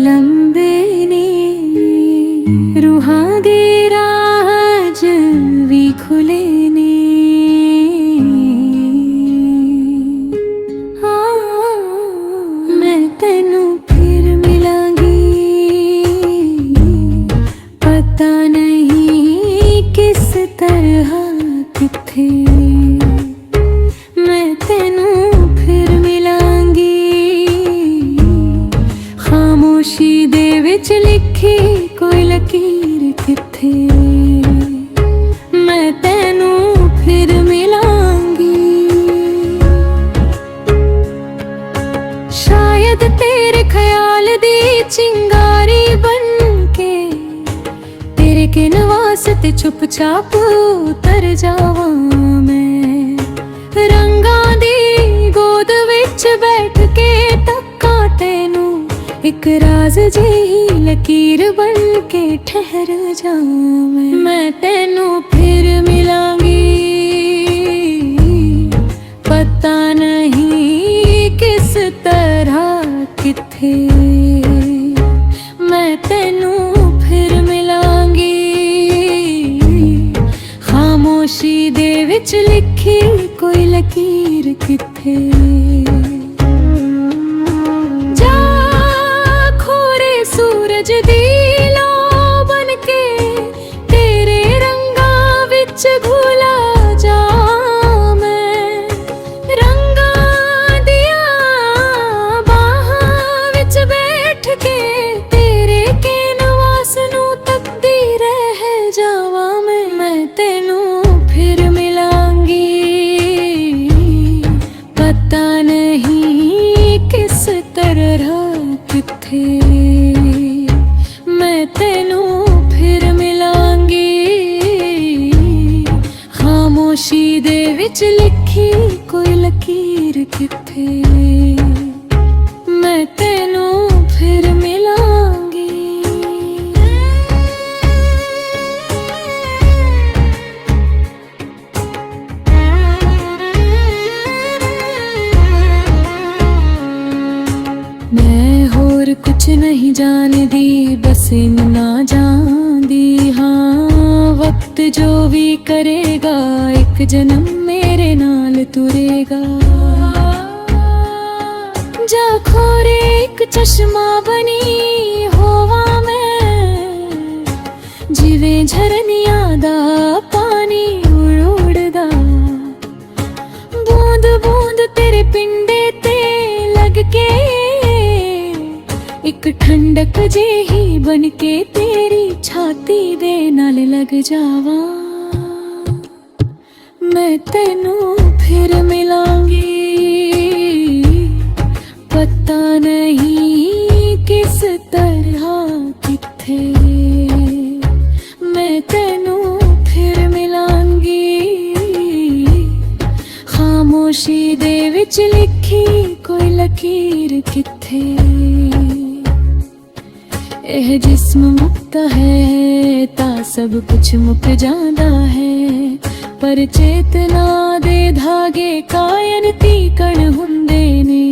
लंबे ने रूहां दे राज भी खुले ने। मैं तेनू फिर मिलांगी, पता नहीं किस तरह किथे। मैं तेनू फिर मिलांगी, खामोशी दे विच लिखी कोई लकीर किथे। मैं तेनू फिर मिलांगी, शायद तेरे ख्याल दी चिंगारी बनके तेरे कैनवास ते चुपचाप उतर जावां मैं। रंगां दी गोद विच बैठ के तक्कां तैनू, एक राज जेही लकीर बन के ठहर जाऊं मैं तेनू फिर मिलांगी, पता नहीं किस तरह किथे। मैं तेनू फिर मिलांगी, खामोशी दे विच लिखी कोई लकीर किथे। सूरज दी लो बनके तेरे रंगां विच घुला जा मैं। रंगां दियां बाहां विच बैठ के तेरे कैनवास नू तकदी रह जावां मैं। मैं तेनू फिर मिलांगी, पता नहीं किस तरह किथे। मैं तेनू फिर मिलांगी, खामोशी दे विच लिखी कोई लकीर किथे। मैं तेनू फिर मिलांगी। मैं होर कुछ नहीं जानदी, बस इन्ना जानदी हाँ, वक्त जो भी करेगा एक जन्म मेरे नाल तुरेगा। जा खोरे एक चश्मा बनी होवा मैं, जिवें झरनियां दा पानी उड़ उड़दा। बूंद बूंद तेरे पिंडे ते लग के एक ठंडक जेही बनके तेरी छाती दे नाल लग जावां। मैं तेनू फिर मिलांगी, पता नहीं किस तरह किथे। मैं तेनू फिर मिलांगी, खामोशी दे विच लिखी कोई लकीर किथे। एह जिस्म मुक्ता है तां सब कुछ मुक जांदा है, पर चेतना दे धागे कायन तीकण हुंदे ने।